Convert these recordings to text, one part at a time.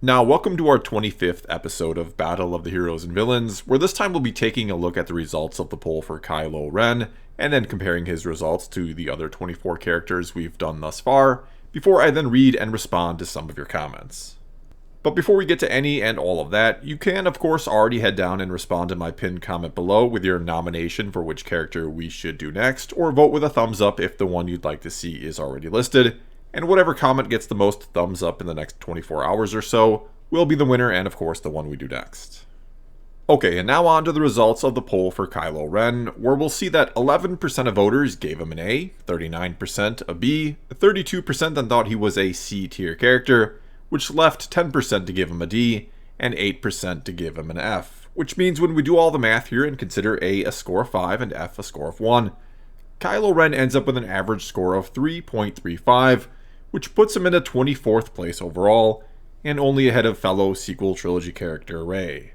Now, welcome to our 25th episode of Battle of the Heroes and Villains, where this time we'll be taking a look at the results of the poll for Kylo Ren, and then comparing his results to the other 24 characters we've done thus far, before I then read and respond to some of your comments. But before we get to any and all of that, you can of course already head down and respond to my pinned comment below with your nomination for which character we should do next, or vote with a thumbs up if the one you'd like to see is already listed. And whatever comment gets the most thumbs up in the next 24 hours or so will be the winner and of course the one we do next. Okay, and now on to the results of the poll for Kylo Ren, where we'll see that 11% of voters gave him an A, 39% a B, 32% then thought he was a C tier character, which left 10% to give him a D, and 8% to give him an F, which means when we do all the math here and consider A a score of 5 and F a score of 1, Kylo Ren ends up with an average score of 3.35, which puts him in a 24th place overall, and only ahead of fellow sequel trilogy character Rey.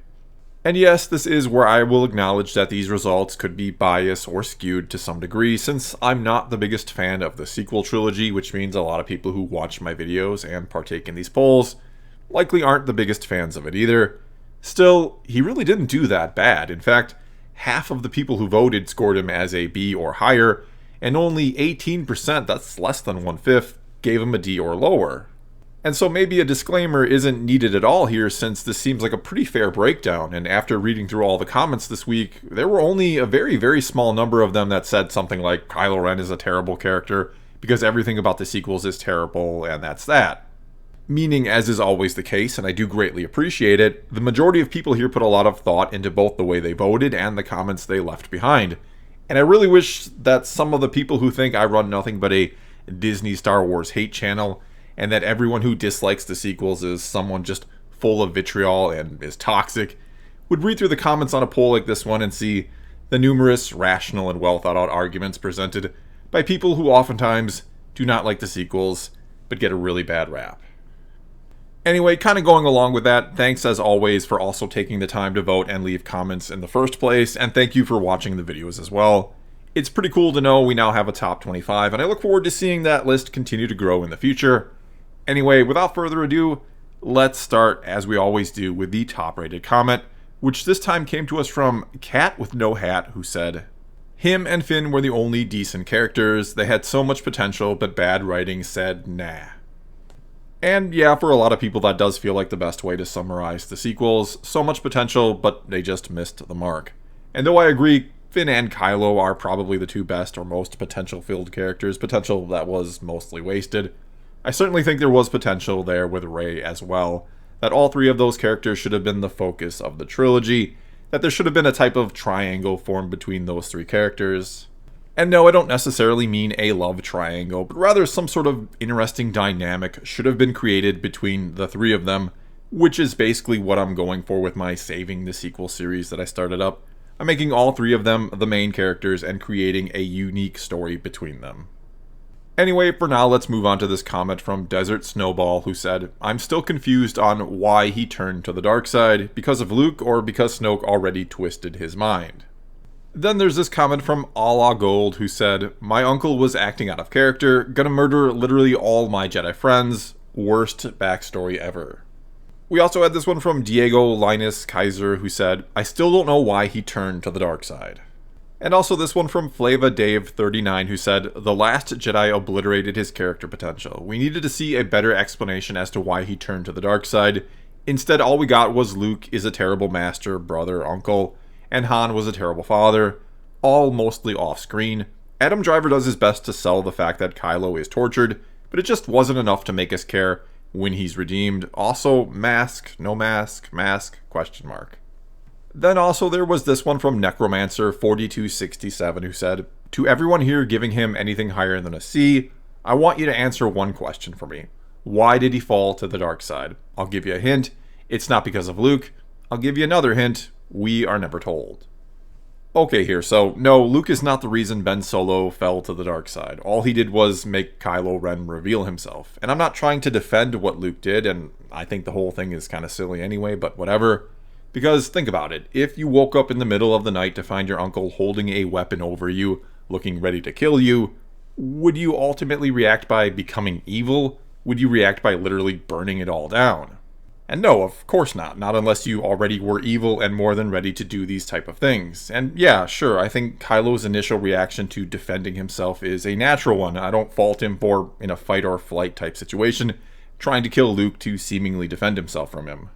And yes, this is where I will acknowledge that these results could be biased or skewed to some degree, since I'm not the biggest fan of the sequel trilogy, which means a lot of people who watch my videos and partake in these polls likely aren't the biggest fans of it either. Still, he really didn't do that bad. In fact, half of the people who voted scored him as a B or higher, and only 18%, that's less than 1/5, gave him a D or lower. And so maybe a disclaimer isn't needed at all here, since this seems like a pretty fair breakdown, and after reading through all the comments this week, there were only a very small number of them that said something like Kylo Ren is a terrible character because everything about the sequels is terrible, and that's that. Meaning, as is always the case, and I do greatly appreciate it, the majority of people here put a lot of thought into both the way they voted and the comments they left behind. And I really wish that some of the people who think I run nothing but a Disney Star Wars hate channel, and that everyone who dislikes the sequels is someone just full of vitriol and is toxic, would read through the comments on a poll like this one and see the numerous rational and well thought out arguments presented by people who oftentimes do not like the sequels, but get a really bad rap. Anyway, kind of going along with that, thanks as always for also taking the time to vote and leave comments in the first place, and thank you for watching the videos as well. It's pretty cool to know we now have a top 25, and I look forward to seeing that list continue to grow in the future. Anyway, without further ado, let's start, as we always do, with the top-rated comment, which this time came to us from Cat with No Hat, who said, "Him and Finn were the only decent characters. They had so much potential, but bad writing said nah." And yeah, for a lot of people that does feel like the best way to summarize the sequels. So much potential, but they just missed the mark. And though I agree, Finn and Kylo are probably the two best or most potential-filled characters, potential that was mostly wasted, I certainly think there was potential there with Rey as well, that all three of those characters should have been the focus of the trilogy, that there should have been a type of triangle formed between those three characters. And no, I don't necessarily mean a love triangle, but rather some sort of interesting dynamic should have been created between the three of them, which is basically what I'm going for with my Saving the Sequel series that I started up. I'm making all three of them the main characters and creating a unique story between them. Anyway, for now, let's move on to this comment from Desert Snowball, who said, "I'm still confused on why he turned to the dark side, because of Luke or because Snoke already twisted his mind." Then there's this comment from Allah Gold, who said, "My uncle was acting out of character, gonna murder literally all my Jedi friends, worst backstory ever." We also had this one from Diego Linus Kaiser, who said, "I still don't know why he turned to the dark side." And also this one from Flava Dave 39, who said, "The Last Jedi obliterated his character potential. We needed to see a better explanation as to why he turned to the dark side. Instead, all we got was Luke is a terrible master, brother, uncle, and Han was a terrible father, all mostly off-screen. Adam Driver does his best to sell the fact that Kylo is tortured, but it just wasn't enough to make us care when he's redeemed. Also, mask, no mask, mask, question mark." Then also there was this one from Necromancer 4267, who said, "To everyone here giving him anything higher than a C, I want you to answer one question for me. Why did he fall to the dark side? I'll give you a hint. It's not because of Luke. I'll give you another hint. We are never told." Okay here, so no, Luke is not the reason Ben Solo fell to the dark side. All he did was make Kylo Ren reveal himself. And I'm not trying to defend what Luke did, and I think the whole thing is kind of silly anyway, but whatever. Because think about it, if you woke up in the middle of the night to find your uncle holding a weapon over you, looking ready to kill you, would you ultimately react by becoming evil? Would you react by literally burning it all down? And no, of course not unless you already were evil and more than ready to do these type of things. And yeah, sure, I think Kylo's initial reaction to defending himself is a natural one. I don't fault him for, in a fight or flight type situation, trying to kill Luke to seemingly defend himself from him.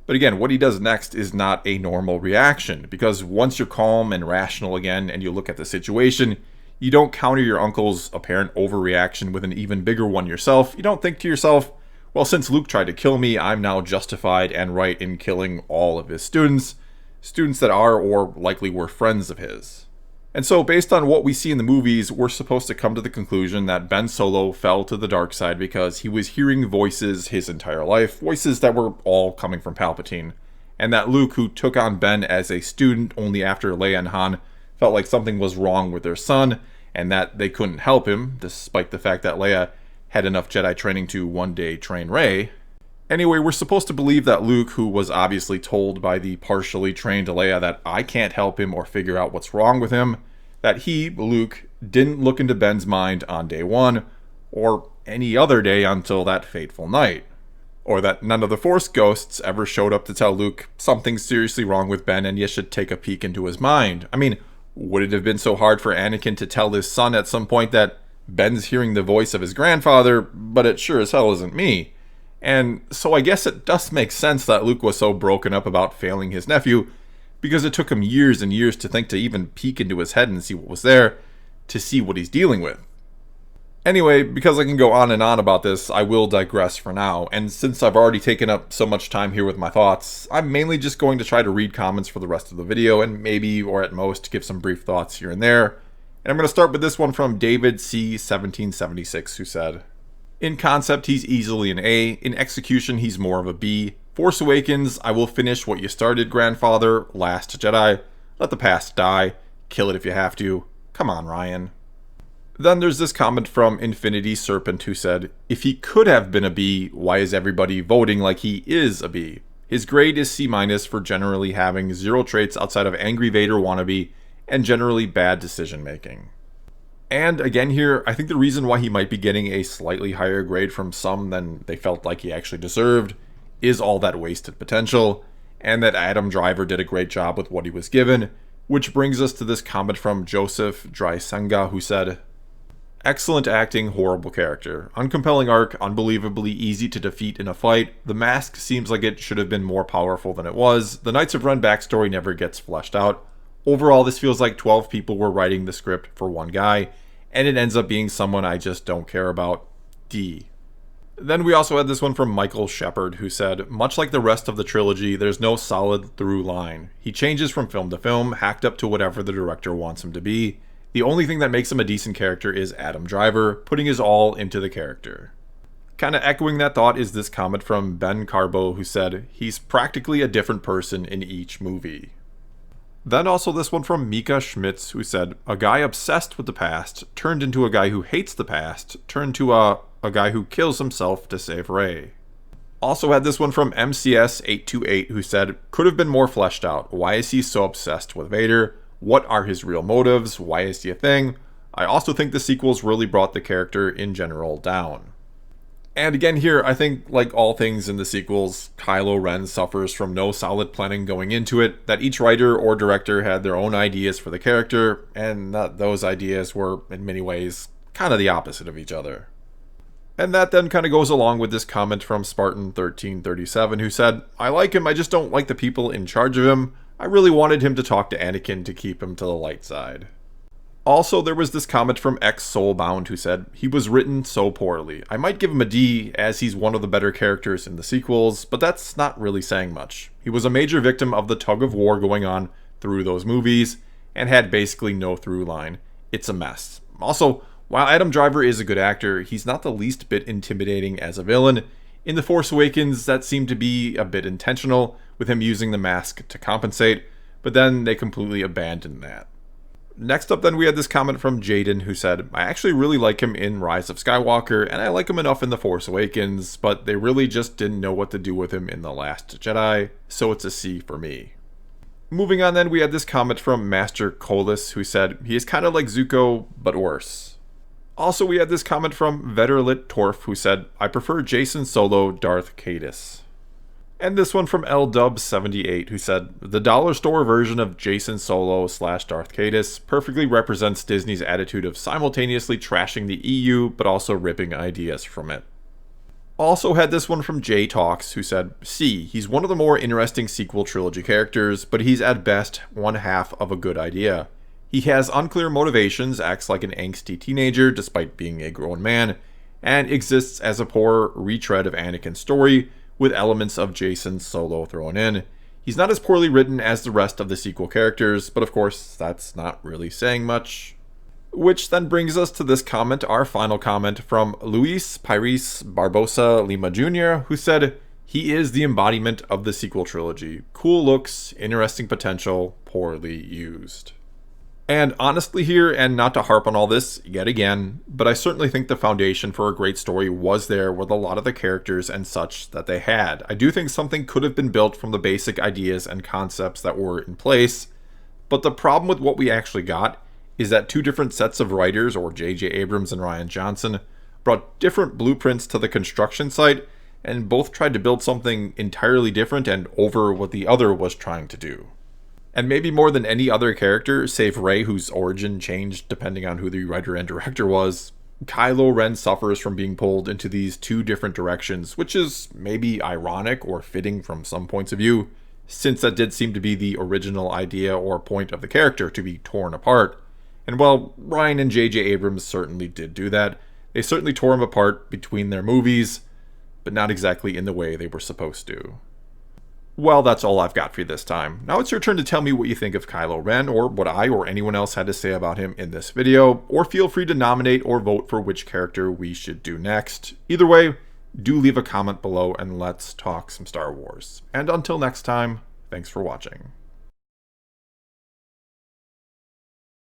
But again, what he does next is not a normal reaction, because once you're calm and rational again and you look at the situation, you don't counter your uncle's apparent overreaction with an even bigger one yourself. You don't think to yourself, well, since Luke tried to kill me, I'm now justified and right in killing all of his students that are or likely were friends of his. And so, based on what we see in the movies, we're supposed to come to the conclusion that Ben Solo fell to the dark side because he was hearing voices his entire life, voices that were all coming from Palpatine, and that Luke, who took on Ben as a student only after Leia and Han felt like something was wrong with their son, and that they couldn't help him, despite the fact that Leia had enough Jedi training to one day train Rey. Anyway, we're supposed to believe that Luke, who was obviously told by the partially trained Leia that I can't help him or figure out what's wrong with him, that he, Luke, didn't look into Ben's mind on day one, or any other day until that fateful night. Or that none of the Force ghosts ever showed up to tell Luke something's seriously wrong with Ben and you should take a peek into his mind. I mean, would it have been so hard for Anakin to tell his son at some point that Ben's hearing the voice of his grandfather, but it sure as hell isn't me? And so I guess it does make sense that Luke was so broken up about failing his nephew, because it took him years and years to think to even peek into his head and see what was there, to see what he's dealing with. Anyway, because I can go on and on about this, I will digress for now, and since I've already taken up so much time here with my thoughts, I'm mainly just going to try to read comments for the rest of the video, and maybe, or at most, give some brief thoughts here and there. And I'm going to start with this one from David C1776, who said, in concept, he's easily an A. In execution, he's more of a B. Force Awakens, I will finish what you started, grandfather. Last Jedi, let the past die. Kill it if you have to. Come on, Ryan. Then there's this comment from Infinity Serpent, who said, if he could have been a B, why is everybody voting like he is a B? His grade is C- for generally having zero traits outside of angry Vader wannabe and generally bad decision making. And again here, I think the reason why he might be getting a slightly higher grade from some than they felt like he actually deserved is all that wasted potential, and that Adam Driver did a great job with what he was given, which brings us to this comment from Joseph Drysenga, who said, excellent acting, horrible character. Uncompelling arc, unbelievably easy to defeat in a fight. The mask seems like it should have been more powerful than it was. The Knights of Ren backstory never gets fleshed out. Overall, this feels like 12 people were writing the script for one guy, and it ends up being someone I just don't care about. D. Then we also had this one from Michael Shepard, who said, much like the rest of the trilogy, there's no solid through line. He changes from film to film, hacked up to whatever the director wants him to be. The only thing that makes him a decent character is Adam Driver, putting his all into the character. Kind of echoing that thought is this comment from Ben Carbo, who said, he's practically a different person in each movie. Then also this one from Mika Schmitz, who said, a guy obsessed with the past turned into a guy who hates the past, turned to a guy who kills himself to save Rey. Also had this one from MCS828, who said, could have been more fleshed out. Why is he so obsessed with Vader? What are his real motives? Why is he a thing? I also think the sequels really brought the character in general down. And again here, I think like all things in the sequels, Kylo Ren suffers from no solid planning going into it, that each writer or director had their own ideas for the character, and that those ideas were, in many ways, kind of the opposite of each other. And that then kind of goes along with this comment from Spartan1337, who said, I like him, I just don't like the people in charge of him. I really wanted him to talk to Anakin to keep him to the light side. Also, there was this comment from X-Soulbound, who said, he was written so poorly. I might give him a D, as he's one of the better characters in the sequels, but that's not really saying much. He was a major victim of the tug of war going on through those movies, and had basically no through line. It's a mess. Also, while Adam Driver is a good actor, he's not the least bit intimidating as a villain. In The Force Awakens, that seemed to be a bit intentional, with him using the mask to compensate, but then they completely abandoned that. Next up then we had this comment from Jaden, who said, I actually really like him in Rise of Skywalker, and I like him enough in The Force Awakens, but they really just didn't know what to do with him in The Last Jedi, so it's a C for me. Moving on then, we had this comment from Master Colas, who said, he is kind of like Zuko, but worse. Also, we had this comment from Veterlit Torf, who said, I prefer Jason Solo Darth Cadus. And this one from LDub78, who said, the dollar store version of Jason Solo / Darth Caedus perfectly represents Disney's attitude of simultaneously trashing the EU, but also ripping ideas from it. Also had this one from Jay Talks, who said, C, he's one of the more interesting sequel trilogy characters, but he's at best one half of a good idea. He has unclear motivations, acts like an angsty teenager despite being a grown man, and exists as a poor retread of Anakin's story, with elements of Jason Solo thrown in. He's not as poorly written as the rest of the sequel characters, but of course, that's not really saying much. Which then brings us to this comment, our final comment, from Luis Pires Barbosa Lima Jr., who said, he is the embodiment of the sequel trilogy. Cool looks, interesting potential, poorly used. And honestly here, and not to harp on all this yet again, but I certainly think the foundation for a great story was there with a lot of the characters and such that they had. I do think something could have been built from the basic ideas and concepts that were in place, but the problem with what we actually got is that two different sets of writers, or J.J. Abrams and Rian Johnson, brought different blueprints to the construction site, and both tried to build something entirely different and over what the other was trying to do. And maybe more than any other character, save Rey, whose origin changed depending on who the writer and director was, Kylo Ren suffers from being pulled into these two different directions, which is maybe ironic or fitting from some points of view, since that did seem to be the original idea or point of the character, to be torn apart. And while Rian and J.J. Abrams certainly did do that, they certainly tore him apart between their movies, but not exactly in the way they were supposed to. Well, that's all I've got for you this time. Now it's your turn to tell me what you think of Kylo Ren, or what I or anyone else had to say about him in this video, or feel free to nominate or vote for which character we should do next. Either way, do leave a comment below and let's talk some Star Wars. And until next time, thanks for watching.